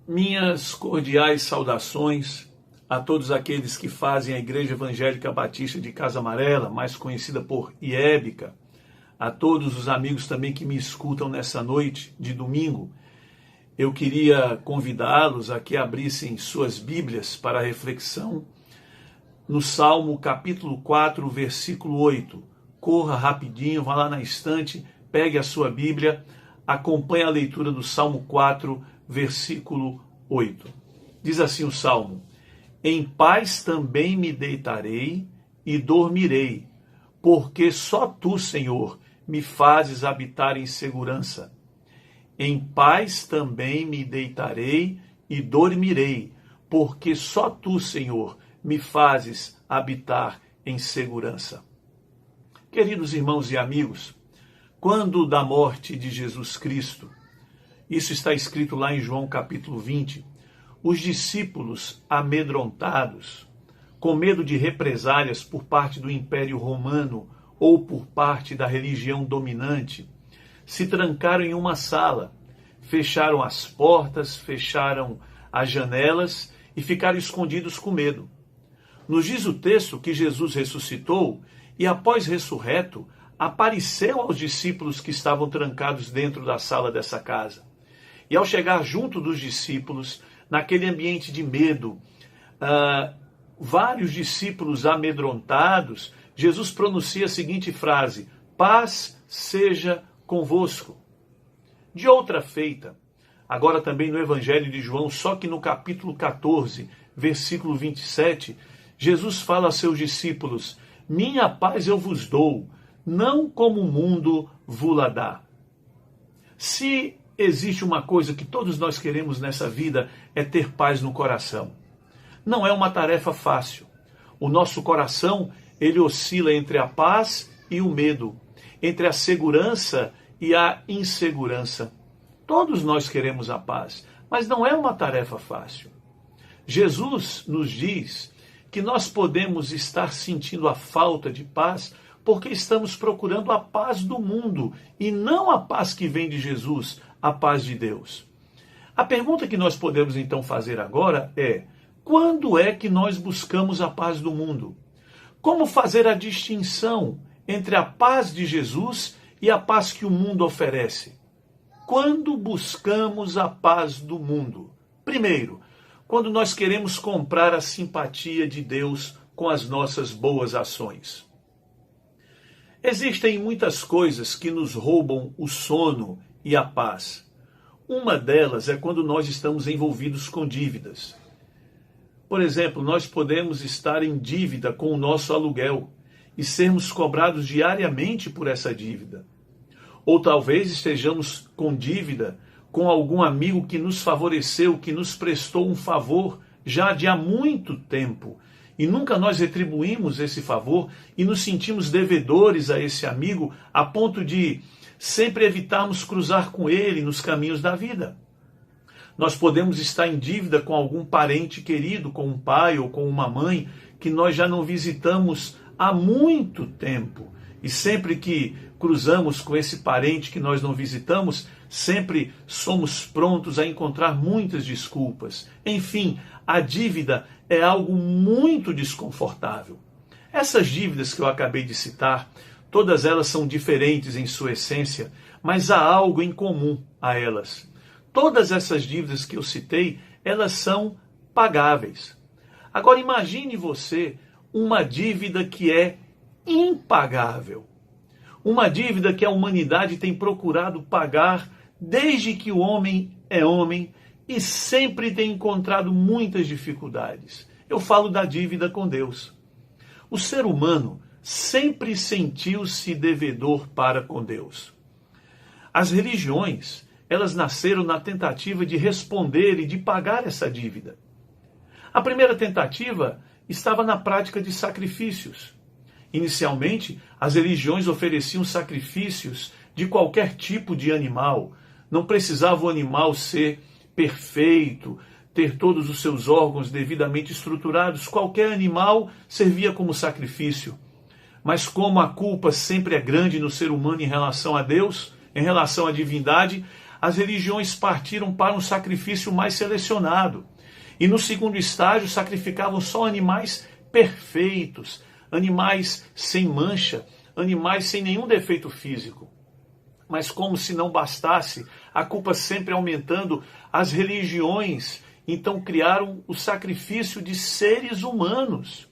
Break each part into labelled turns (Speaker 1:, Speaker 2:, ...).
Speaker 1: Minhas cordiais saudações a todos aqueles que fazem a Igreja Evangélica Batista de Casa Amarela, mais conhecida por IEBCA, a todos os amigos também que me escutam nessa noite de domingo. Eu queria convidá-los a que abrissem suas Bíblias para a reflexão no Salmo capítulo 4, versículo 8. Corra rapidinho, vá lá na estante, pegue a sua Bíblia, acompanhe a leitura do Salmo 4, versículo 8. Diz assim o Salmo: em paz também me deitarei e dormirei, porque só tu, Senhor, me fazes habitar em segurança. Em paz também me deitarei e dormirei, porque só tu, Senhor, me fazes habitar em segurança. Queridos irmãos e amigos, quando da morte de Jesus Cristo, isso está escrito lá em João capítulo 20, os discípulos amedrontados, com medo de represálias por parte do Império Romano ou por parte da religião dominante, se trancaram em uma sala, fecharam as portas, fecharam as janelas e ficaram escondidos com medo. Nos diz o texto que Jesus ressuscitou e, após ressurreto, apareceu aos discípulos que estavam trancados dentro da sala dessa casa. E ao chegar junto dos discípulos, naquele ambiente de medo, vários discípulos amedrontados, Jesus pronuncia a seguinte frase: paz seja convosco. De outra feita, agora também no Evangelho de João, só que no capítulo 14, versículo 27, Jesus fala a seus discípulos: minha paz eu vos dou, não como o mundo vos-la dá. Se existe uma coisa que todos nós queremos nessa vida, é ter paz no coração. Não é uma tarefa fácil. O nosso coração, ele oscila entre a paz e o medo, entre a segurança e a insegurança. Todos nós queremos a paz, mas não é uma tarefa fácil. Jesus nos diz que nós podemos estar sentindo a falta de paz porque estamos procurando a paz do mundo e não a paz que vem de Jesus, a paz de Deus. A pergunta que nós podemos então fazer agora é: quando é que nós buscamos a paz do mundo? Como fazer a distinção entre a paz de Jesus e a paz que o mundo oferece? Quando buscamos a paz do mundo? Primeiro, quando nós queremos comprar a simpatia de Deus com as nossas boas ações. Existem muitas coisas que nos roubam o sono e a paz. Uma delas é quando nós estamos envolvidos com dívidas. Por exemplo, nós podemos estar em dívida com o nosso aluguel e sermos cobrados diariamente por essa dívida. Ou talvez estejamos com dívida com algum amigo que nos favoreceu, que nos prestou um favor já de há muito tempo. E nunca nós retribuímos esse favor e nos sentimos devedores a esse amigo a ponto de sempre evitarmos cruzar com ele nos caminhos da vida. Nós podemos estar em dívida com algum parente querido, com um pai ou com uma mãe, que nós já não visitamos há muito tempo. E sempre que cruzamos com esse parente que nós não visitamos, sempre somos prontos a encontrar muitas desculpas. Enfim, a dívida é algo muito desconfortável. Essas dívidas que eu acabei de citar, todas elas são diferentes em sua essência, mas há algo em comum a elas. Todas essas dívidas que eu citei, elas são pagáveis. Agora imagine você uma dívida que é impagável. Uma dívida que a humanidade tem procurado pagar desde que o homem é homem e sempre tem encontrado muitas dificuldades. Eu falo da dívida com Deus. O ser humano sempre sentiu-se devedor para com Deus. As religiões, elas nasceram na tentativa de responder e de pagar essa dívida. A primeira tentativa estava na prática de sacrifícios. Inicialmente, as religiões ofereciam sacrifícios de qualquer tipo de animal. Não precisava o animal ser perfeito, ter todos os seus órgãos devidamente estruturados. Qualquer animal servia como sacrifício. Mas como a culpa sempre é grande no ser humano em relação a Deus, em relação à divindade, as religiões partiram para um sacrifício mais selecionado. E no segundo estágio, sacrificavam só animais perfeitos, animais sem mancha, animais sem nenhum defeito físico. Mas como se não bastasse, a culpa sempre aumentando, as religiões então criaram o sacrifício de seres humanos.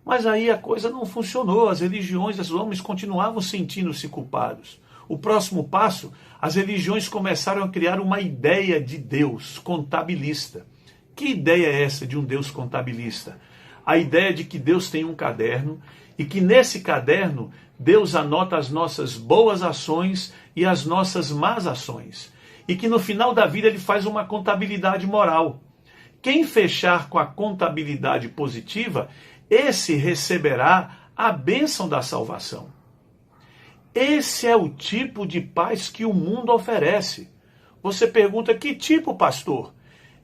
Speaker 1: Mas aí a coisa não funcionou, as religiões, os homens continuavam sentindo-se culpados. O próximo passo, as religiões começaram a criar uma ideia de Deus contabilista. Que ideia é essa de um Deus contabilista? A ideia de que Deus tem um caderno e que nesse caderno Deus anota as nossas boas ações e as nossas más ações. E que no final da vida ele faz uma contabilidade moral. Quem fechar com a contabilidade positiva, esse receberá a bênção da salvação. Esse é o tipo de paz que o mundo oferece. Você pergunta, que tipo, pastor?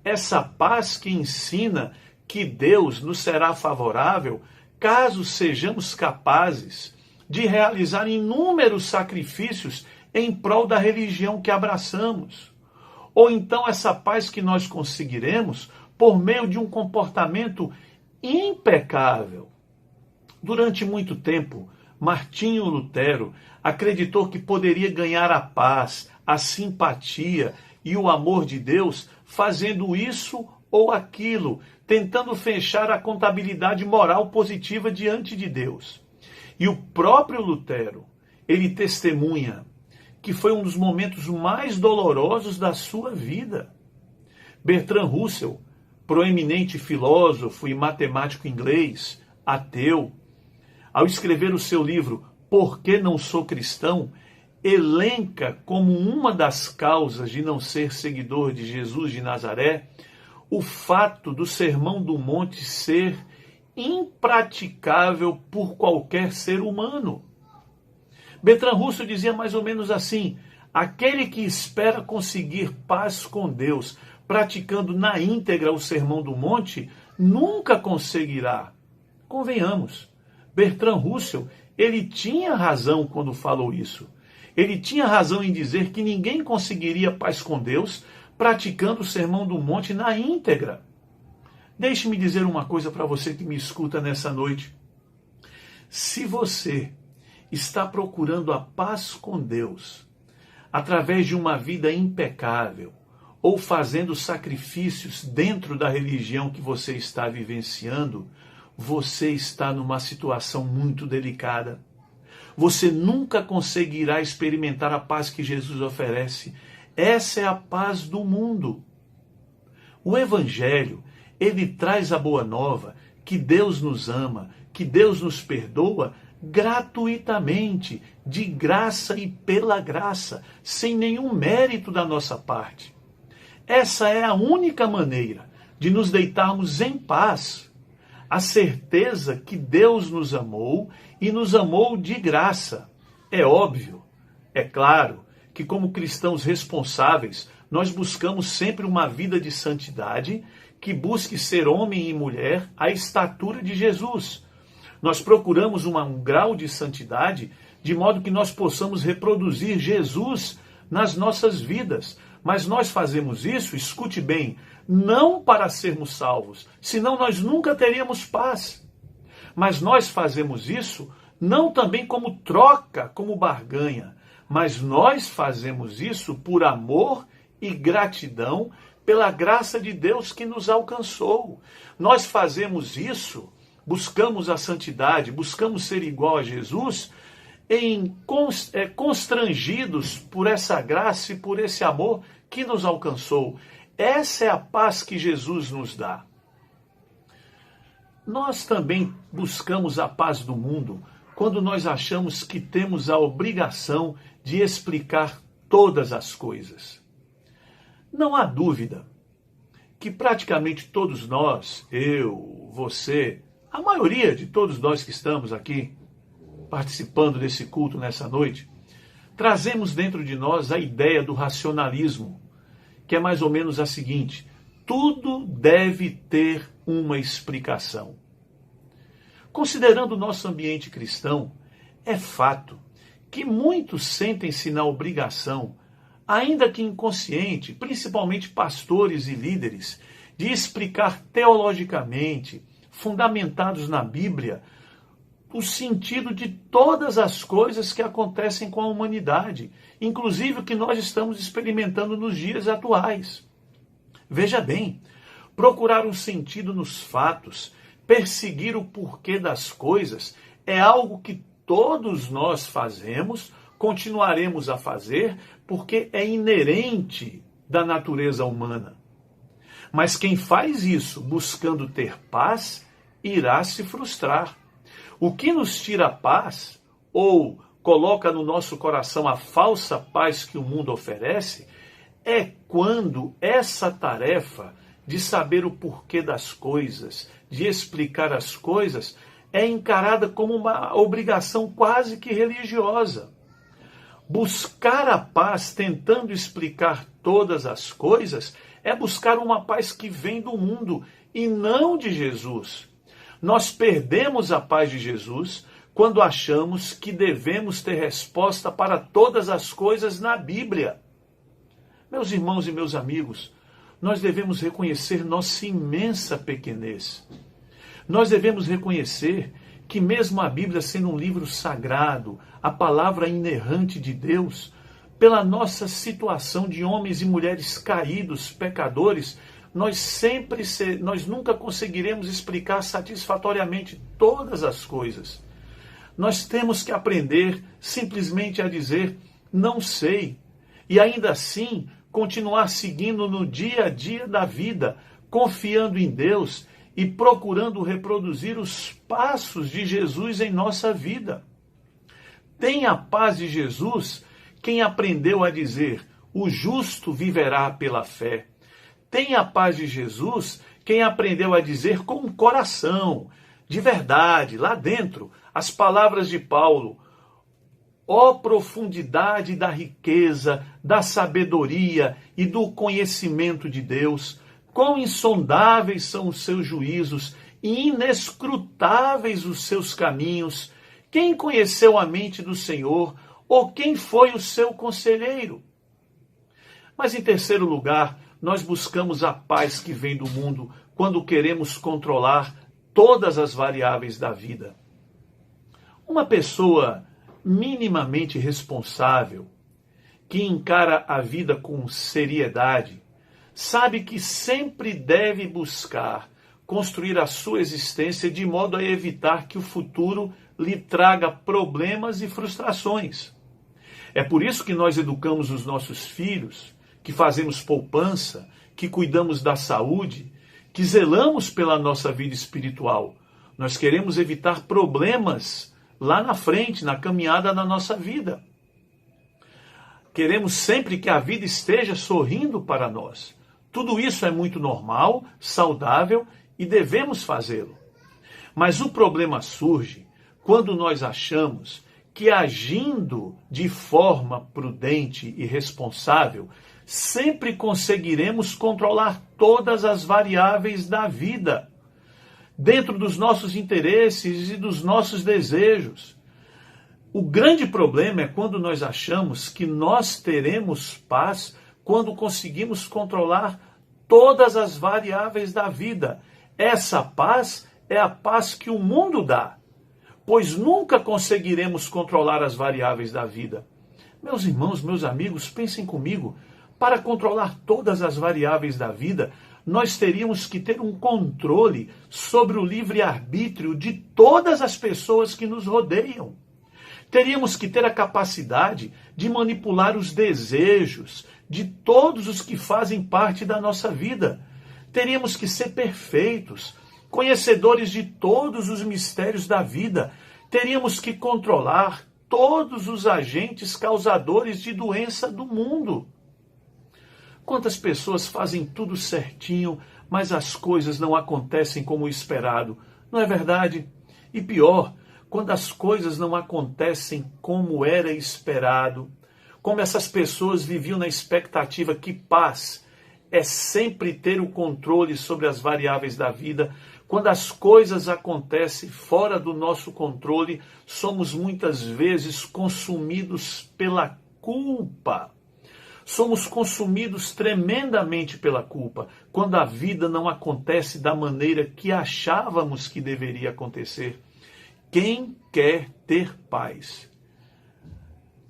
Speaker 1: Essa paz que ensina que Deus nos será favorável caso sejamos capazes de realizar inúmeros sacrifícios em prol da religião que abraçamos. Ou então essa paz que nós conseguiremos por meio de um comportamento impecável. Durante muito tempo, Martinho Lutero acreditou que poderia ganhar a paz, a simpatia e o amor de Deus fazendo isso ou aquilo, tentando fechar a contabilidade moral positiva diante de Deus. E o próprio Lutero, ele testemunha que foi um dos momentos mais dolorosos da sua vida. Bertrand Russell, proeminente filósofo e matemático inglês, ateu, ao escrever o seu livro Por que Não Sou Cristão, elenca como uma das causas de não ser seguidor de Jesus de Nazaré o fato do Sermão do Monte ser impraticável por qualquer ser humano. Bertrand Russell dizia mais ou menos assim: aquele que espera conseguir paz com Deus praticando na íntegra o Sermão do Monte nunca conseguirá. Convenhamos, Bertrand Russell, ele tinha razão quando falou isso. Ele tinha razão em dizer que ninguém conseguiria paz com Deus praticando o Sermão do Monte na íntegra. Deixe-me dizer uma coisa para você que me escuta nessa noite. Se você está procurando a paz com Deus através de uma vida impecável ou fazendo sacrifícios dentro da religião que você está vivenciando, você está numa situação muito delicada. Você nunca conseguirá experimentar a paz que Jesus oferece. Essa é a paz do mundo. O Evangelho, ele traz a boa nova que Deus nos ama, que Deus nos perdoa gratuitamente, de graça e pela graça, sem nenhum mérito da nossa parte. Essa é a única maneira de nos deitarmos em paz. A certeza que Deus nos amou e nos amou de graça. É óbvio, é claro, que como cristãos responsáveis, nós buscamos sempre uma vida de santidade que busque ser homem e mulher à estatura de Jesus. Nós procuramos um grau de santidade de modo que nós possamos reproduzir Jesus nas nossas vidas. Mas nós fazemos isso, escute bem, não para sermos salvos, senão nós nunca teríamos paz. Mas nós fazemos isso não também como troca, como barganha, mas nós fazemos isso por amor e gratidão pela graça de Deus que nos alcançou. Nós fazemos isso, buscamos a santidade, buscamos ser igual a Jesus, constrangidos por essa graça e por esse amor que nos alcançou. Essa é a paz que Jesus nos dá. Nós também buscamos a paz do mundo quando nós achamos que temos a obrigação de explicar todas as coisas. Não há dúvida que praticamente todos nós, eu, você, a maioria de todos nós que estamos aqui participando desse culto nessa noite, trazemos dentro de nós a ideia do racionalismo, que é mais ou menos a seguinte: tudo deve ter uma explicação. Considerando o nosso ambiente cristão, é fato que muitos sentem-se na obrigação, ainda que inconsciente, principalmente pastores e líderes, de explicar teologicamente, fundamentados na Bíblia, o sentido de todas as coisas que acontecem com a humanidade, inclusive o que nós estamos experimentando nos dias atuais. Veja bem, procurar um sentido nos fatos, perseguir o porquê das coisas, é algo que todos nós fazemos, continuaremos a fazer, porque é inerente da natureza humana. Mas quem faz isso buscando ter paz, irá se frustrar. O que nos tira a paz, ou coloca no nosso coração a falsa paz que o mundo oferece, é quando essa tarefa de saber o porquê das coisas, de explicar as coisas, é encarada como uma obrigação quase que religiosa. Buscar a paz tentando explicar todas as coisas é buscar uma paz que vem do mundo e não de Jesus. Nós perdemos a paz de Jesus quando achamos que devemos ter resposta para todas as coisas na Bíblia. Meus irmãos e meus amigos, nós devemos reconhecer nossa imensa pequenez. Nós devemos reconhecer que mesmo a Bíblia sendo um livro sagrado, a palavra inerrante de Deus, pela nossa situação de homens e mulheres caídos, pecadores, nós nunca conseguiremos explicar satisfatoriamente todas as coisas. Nós temos que aprender simplesmente a dizer, não sei, e ainda assim continuar seguindo no dia a dia da vida, confiando em Deus e procurando reproduzir os passos de Jesus em nossa vida. Tem a paz de Jesus quem aprendeu a dizer, o justo viverá pela fé. Tem a paz de Jesus quem aprendeu a dizer com o coração, de verdade, lá dentro, as palavras de Paulo. Ó profundidade da riqueza, da sabedoria e do conhecimento de Deus, quão insondáveis são os seus juízos e inescrutáveis os seus caminhos. Quem conheceu a mente do Senhor, ou quem foi o seu conselheiro? Mas em terceiro lugar, nós buscamos a paz que vem do mundo quando queremos controlar todas as variáveis da vida. Uma pessoa minimamente responsável, que encara a vida com seriedade, sabe que sempre deve buscar construir a sua existência de modo a evitar que o futuro lhe traga problemas e frustrações. É por isso que nós educamos os nossos filhos, que fazemos poupança, que cuidamos da saúde, que zelamos pela nossa vida espiritual. Nós queremos evitar problemas lá na frente, na caminhada da nossa vida. Queremos sempre que a vida esteja sorrindo para nós. Tudo isso é muito normal, saudável e devemos fazê-lo. Mas o problema surge quando nós achamos que agindo de forma prudente e responsável, sempre conseguiremos controlar todas as variáveis da vida, dentro dos nossos interesses e dos nossos desejos. O grande problema é quando nós achamos que nós teremos paz quando conseguimos controlar todas as variáveis da vida. Essa paz é a paz que o mundo dá, pois nunca conseguiremos controlar as variáveis da vida. Meus irmãos, meus amigos, pensem comigo, para controlar todas as variáveis da vida, nós teríamos que ter um controle sobre o livre-arbítrio de todas as pessoas que nos rodeiam. Teríamos que ter a capacidade de manipular os desejos de todos os que fazem parte da nossa vida. Teríamos que ser perfeitos, conhecedores de todos os mistérios da vida. Teríamos que controlar todos os agentes causadores de doença do mundo. Quantas pessoas fazem tudo certinho, mas as coisas não acontecem como esperado, não é verdade? E pior, quando as coisas não acontecem como era esperado, como essas pessoas viviam na expectativa que paz é sempre ter o controle sobre as variáveis da vida, quando as coisas acontecem fora do nosso controle, somos muitas vezes consumidos pela culpa. Somos consumidos tremendamente pela culpa, quando a vida não acontece da maneira que achávamos que deveria acontecer. Quem quer ter paz,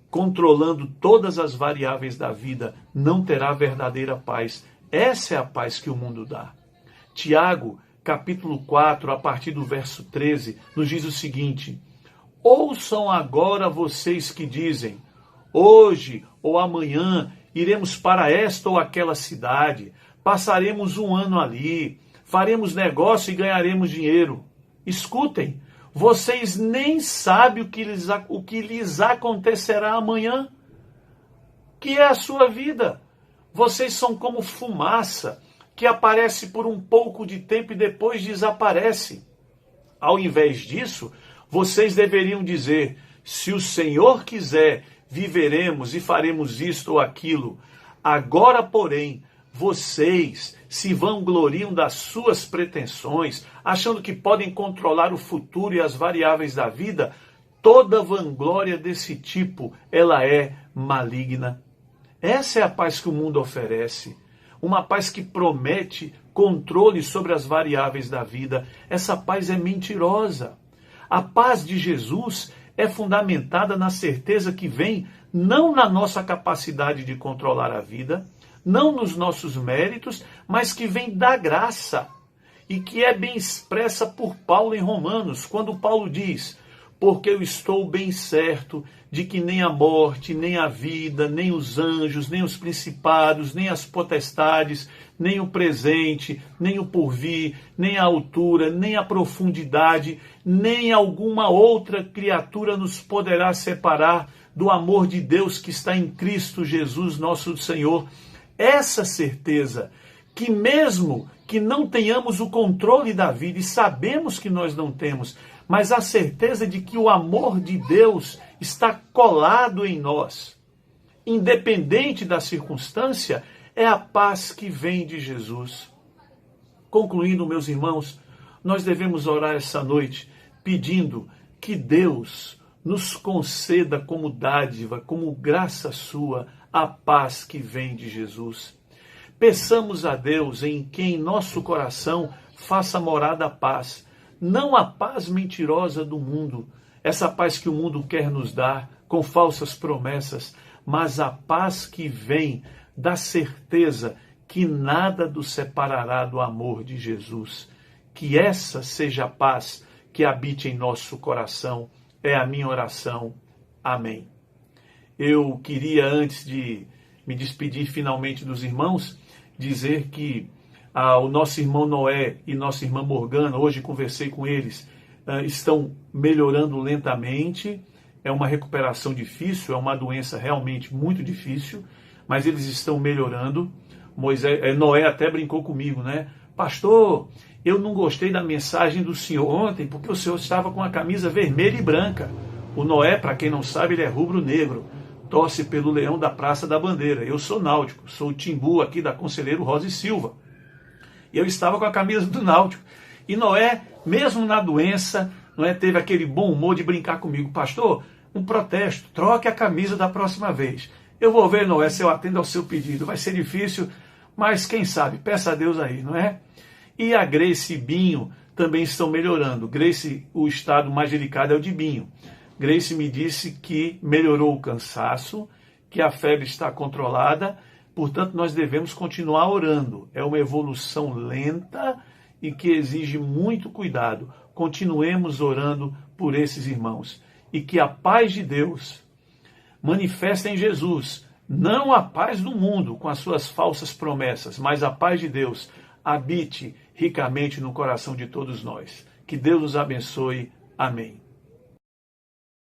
Speaker 1: controlando todas as variáveis da vida, não terá verdadeira paz. Essa é a paz que o mundo dá. Tiago, capítulo 4, a partir do verso 13, nos diz o seguinte: ouçam agora vocês que dizem, hoje ou amanhã iremos para esta ou aquela cidade, passaremos um ano ali, faremos negócio e ganharemos dinheiro. Escutem, vocês nem sabem o que lhes acontecerá amanhã, que é a sua vida. Vocês são como fumaça, que aparece por um pouco de tempo e depois desaparece. Ao invés disso, vocês deveriam dizer, se o Senhor quiser, viveremos e faremos isto ou aquilo. Agora, porém, vocês se vangloriam das suas pretensões, achando que podem controlar o futuro e as variáveis da vida. Toda vanglória desse tipo, ela é maligna. Essa é a paz que o mundo oferece. Uma paz que promete controle sobre as variáveis da vida. Essa paz é mentirosa. A paz de Jesus é fundamentada na certeza que vem não na nossa capacidade de controlar a vida, não nos nossos méritos, mas que vem da graça e que é bem expressa por Paulo em Romanos, quando Paulo diz: porque eu estou bem certo de que nem a morte, nem a vida, nem os anjos, nem os principados, nem as potestades, nem o presente, nem o porvir, nem a altura, nem a profundidade, nem alguma outra criatura nos poderá separar do amor de Deus que está em Cristo Jesus, nosso Senhor. Essa certeza, que mesmo que não tenhamos o controle da vida, e sabemos que nós não temos, mas a certeza de que o amor de Deus está colado em nós, independente da circunstância, é a paz que vem de Jesus. Concluindo, meus irmãos, nós devemos orar essa noite pedindo que Deus nos conceda como dádiva, como graça sua, a paz que vem de Jesus. Peçamos a Deus em quem nosso coração faça morada a paz, não a paz mentirosa do mundo, essa paz que o mundo quer nos dar com falsas promessas, mas a paz que vem da certeza que nada nos separará do amor de Jesus. Que essa seja a paz que habite em nosso coração, é a minha oração. Amém. Eu queria, antes de me despedir finalmente dos irmãos, dizer que o nosso irmão Noé e nossa irmã Morgana, hoje conversei com eles, estão melhorando lentamente. É uma recuperação difícil, é uma doença realmente muito difícil, mas eles estão melhorando. Noé até brincou comigo, né? Pastor, eu não gostei da mensagem do senhor ontem, porque o senhor estava com a camisa vermelha e branca. O Noé, para quem não sabe, ele é rubro-negro, torce pelo Leão da Praça da Bandeira. Eu sou náutico, sou o Timbu aqui da Conselheiro Rosa e Silva. E eu estava com a camisa do Náutico. E Noé, mesmo na doença, Noé teve aquele bom humor de brincar comigo. Pastor, um protesto, troque a camisa da próxima vez. Eu vou ver, Noé, se eu atendo ao seu pedido. Vai ser difícil, mas quem sabe, peça a Deus aí, não é? E a Grace e Binho também estão melhorando. Grace, o estado mais delicado é o de Binho. Grace me disse que melhorou o cansaço, que a febre está controlada. Portanto, nós devemos continuar orando. É uma evolução lenta e que exige muito cuidado. Continuemos orando por esses irmãos. E que a paz de Deus manifesta em Jesus, não a paz do mundo com as suas falsas promessas, mas a paz de Deus habite ricamente no coração de todos nós. Que Deus nos abençoe. Amém.